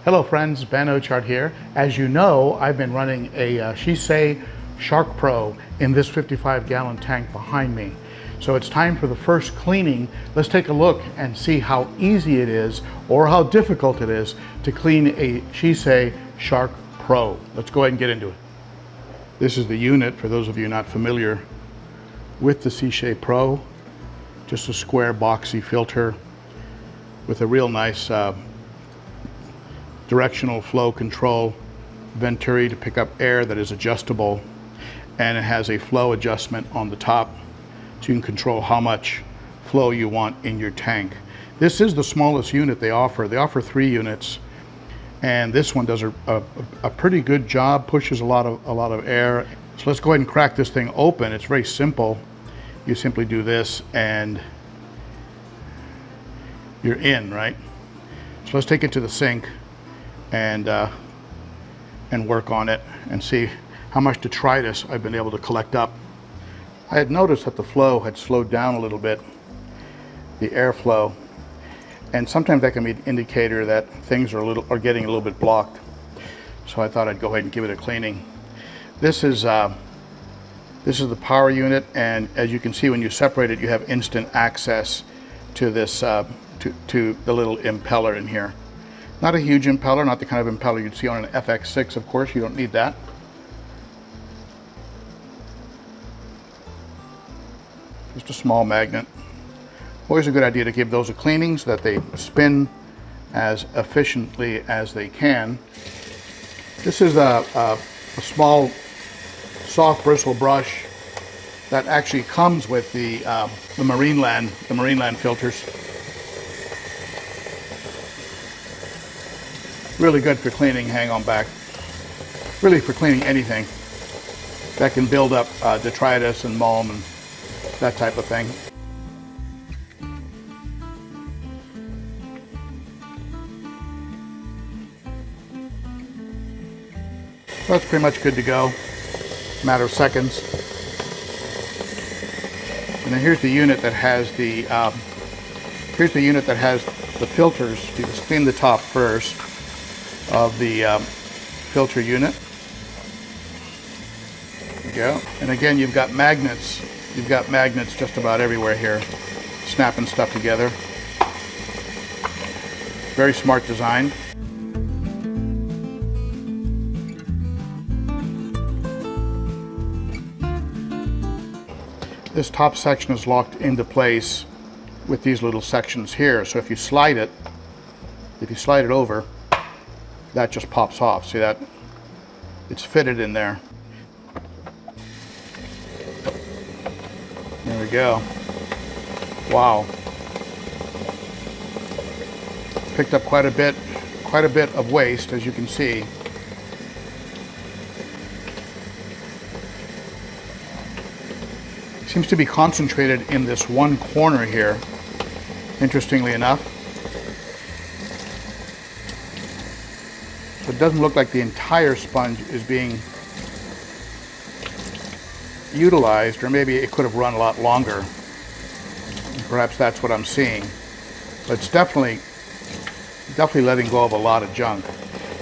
Hello friends, Ben Ochart here. As you know, I've been running a Sicce Shark Pro in this 55-gallon tank behind me. So it's time for the first cleaning. Let's take a look and see how easy it is or how difficult it is to clean a Sicce Shark Pro. Let's go ahead and get into it. This is the unit for those of you not familiar with the Sicce Pro. Just a square boxy filter with a real nice directional flow control venturi to pick up air that is adjustable, and it has a flow adjustment on the top so you can control how much flow you want in your tank. This is the smallest unit they offer. They offer 3 units, and this one does a pretty good job, pushes a lot of air. So let's go ahead and crack this thing open. It's very simple. You simply do this and you're in, right? So let's take it to the sink and work on it and see how much detritus I've been able to collect up. I had noticed that the flow had slowed down a little bit, the airflow, and sometimes that can be an indicator that things are getting a little bit blocked. So I thought I'd go ahead and give it a cleaning. This is the power unit, and as you can see, when you separate it, you have instant access to this to the little impeller in here. Not a huge impeller, not the kind of impeller you'd see on an FX6, of course. You don't need that. Just a small magnet. Always a good idea to give those a cleaning so that they spin as efficiently as they can. This is a small soft bristle brush that actually comes with the Marineland filters. Really good for cleaning, hang on back. Really for cleaning anything that can build up detritus and mulm and that type of thing. So that's pretty much good to go. Matter of seconds. And then here's the unit that has the filters. You just clean the top first of the filter unit. There you go. And again, you've got magnets. You've got magnets just about everywhere here, snapping stuff together. Very smart design. This top section is locked into place with these little sections here. So if you slide it over, that just pops off. See that? It's fitted in there. There we go. Wow. Picked up quite a bit of waste, as you can see. Seems to be concentrated in this one corner here, interestingly enough. So it doesn't look like the entire sponge is being utilized, or maybe it could have run a lot longer. Perhaps that's what I'm seeing. But it's definitely letting go of a lot of junk.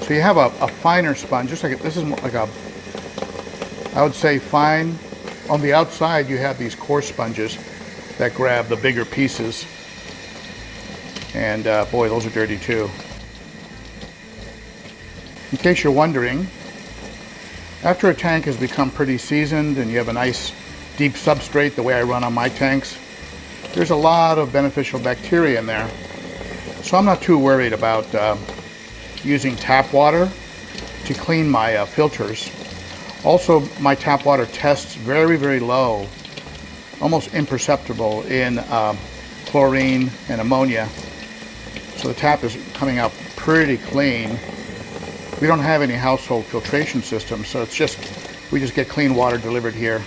So you have a finer sponge, just like this is like I would say fine. On the outside, you have these coarse sponges that grab the bigger pieces. And boy, those are dirty too. In case you're wondering, after a tank has become pretty seasoned and you have a nice deep substrate the way I run on my tanks, there's a lot of beneficial bacteria in there. So I'm not too worried about using tap water to clean my filters. Also, my tap water tests very, very low, almost imperceptible in chlorine and ammonia. So the tap is coming out pretty clean. We don't have any household filtration system, so we just get clean water delivered here.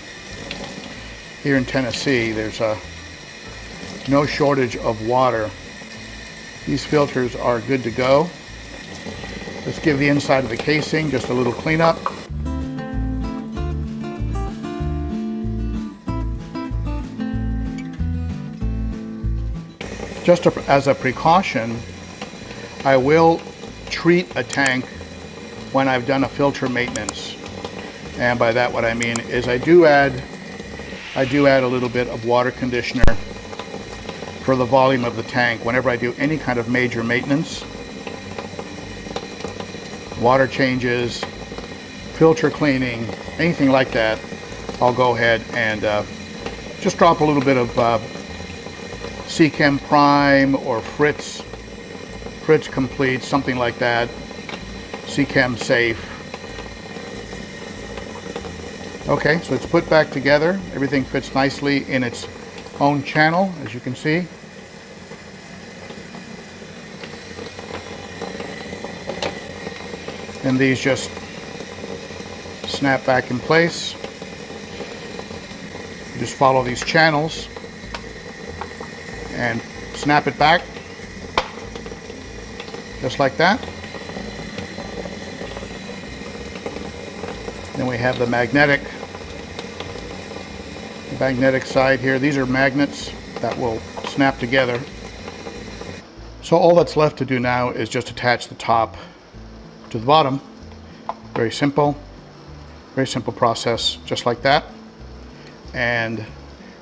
Here in Tennessee, there's no shortage of water. These filters are good to go. Let's give the inside of the casing just a little cleanup. Just as a precaution, I will treat a tank when I've done a filter maintenance. And by that what I mean is I do add a little bit of water conditioner for the volume of the tank whenever I do any kind of major maintenance. Water changes, filter cleaning, anything like that, I'll go ahead and just drop a little bit of Sicce Prime or Fritz Complete, something like that. Sicce Safe. Okay, so it's put back together. Everything fits nicely in its own channel, as you can see. And these just snap back in place. You just follow these channels and snap it back, just like that. Then we have the magnetic side here. These are magnets that will snap together. So all that's left to do now is just attach the top to the bottom. Very simple process, just like that. And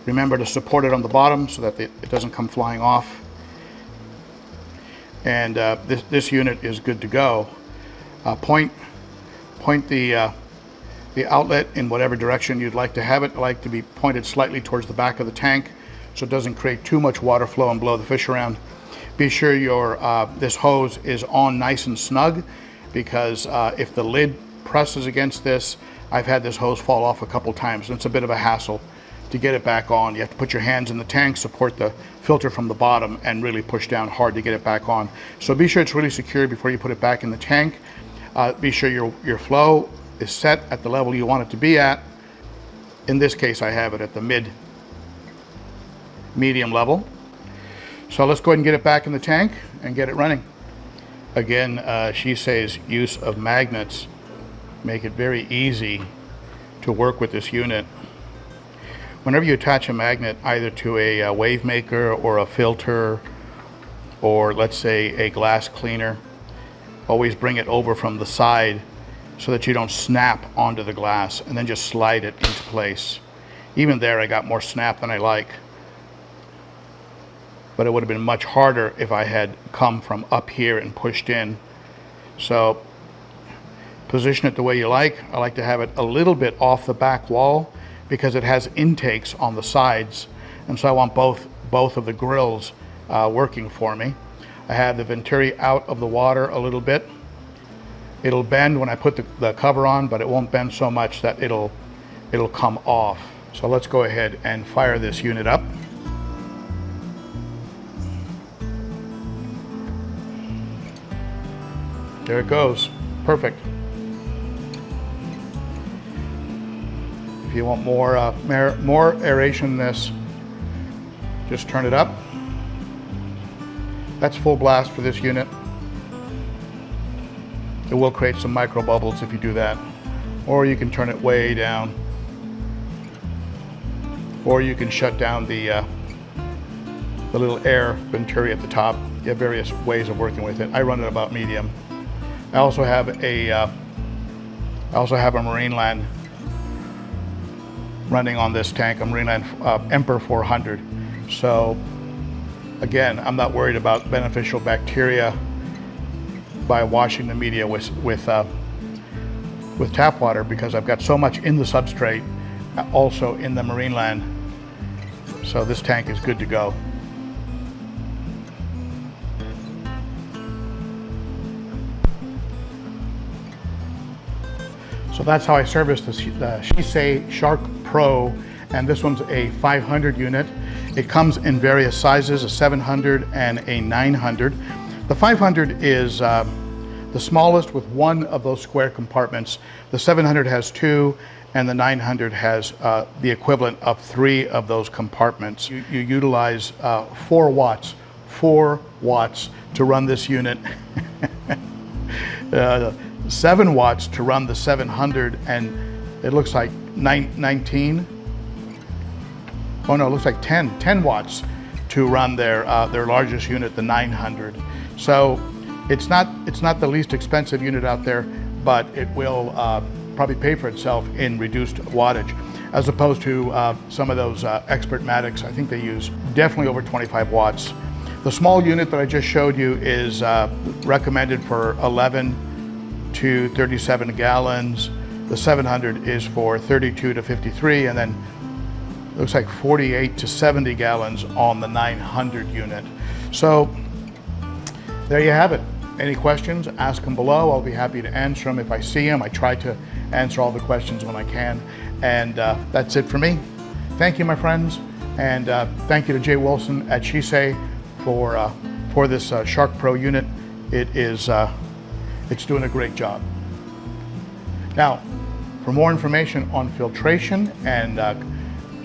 remember to support it on the bottom so that it doesn't come flying off. And this unit is good to go. Point the outlet in whatever direction you'd like to have it. I like to be pointed slightly towards the back of the tank so it doesn't create too much water flow and blow the fish around. Be sure your this hose is on nice and snug, because if the lid presses against this, I've had this hose fall off a couple times and it's a bit of a hassle to get it back on. You have to put your hands in the tank, support the filter from the bottom, and really push down hard to get it back on. So be sure it's really secure before you put it back in the tank. Be sure your flow is set at the level you want it to be at. In this case, I have it at the medium level. So let's go ahead and get it back in the tank and get it running. Again, Sicce's use of magnets make it very easy to work with this unit. Whenever you attach a magnet either to a wave maker or a filter, or let's say a glass cleaner, always bring it over from the side so that you don't snap onto the glass, and then just slide it into place. Even there I got more snap than I like, but it would have been much harder if I had come from up here and pushed in. So position it the way you like. I like to have it a little bit off the back wall because it has intakes on the sides, and so I want both of the grills working for me. I have the venturi out of the water a little bit. It'll bend when I put the cover on, but it won't bend so much that it'll come off. So let's go ahead and fire this unit up. There it goes. Perfect. If you want more aeration in this, just turn it up. That's full blast for this unit. It will create some micro bubbles if you do that. Or you can turn it way down. Or you can shut down the little air venturi at the top. You have various ways of working with it. I run it about medium. I also have a Marineland running on this tank, a Marineland Emperor 400. So again, I'm not worried about beneficial bacteria by washing the media with tap water, because I've got so much in the substrate, also in the Marineland. So this tank is good to go. So that's how I service the Sicce Shark Pro, and this one's a 500 unit. It comes in various sizes, a 700 and a 900. The 500 is the smallest with one of those square compartments. The 700 has two, and the 900 has the equivalent of 3 of those compartments. You utilize 4 watts to run this unit. 7 watts to run the 700, and it looks like 19. Oh no, it looks like 10 watts to run their largest unit, the 900. So It's not the least expensive unit out there, but it will probably pay for itself in reduced wattage, as opposed to some of those Expert-Matics. I think they use definitely over 25 watts. The small unit that I just showed you is recommended for 11 to 37 gallons. The 700 is for 32 to 53, and then looks like 48 to 70 gallons on the 900 unit. So there you have it. Any questions, ask them below. I'll be happy to answer them if I see them. I try to answer all the questions when I can. And that's it for me. Thank you, my friends. And thank you to Jay Wilson at Sicce for this Shark Pro unit. It's doing a great job. Now, for more information on filtration and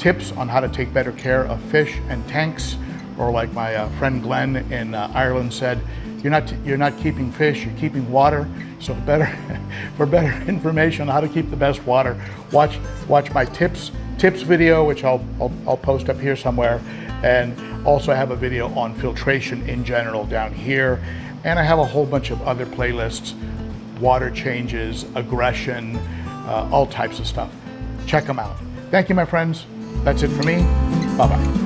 tips on how to take better care of fish and tanks, or like my friend Glenn in Ireland said, you're not keeping fish, you're keeping water. So for better information on how to keep the best water, watch my tips video, which I'll post up here somewhere, and also I have a video on filtration in general down here, and I have a whole bunch of other playlists, water changes, aggression, all types of stuff. Check them out. Thank you, my friends. That's it for me. Bye-bye.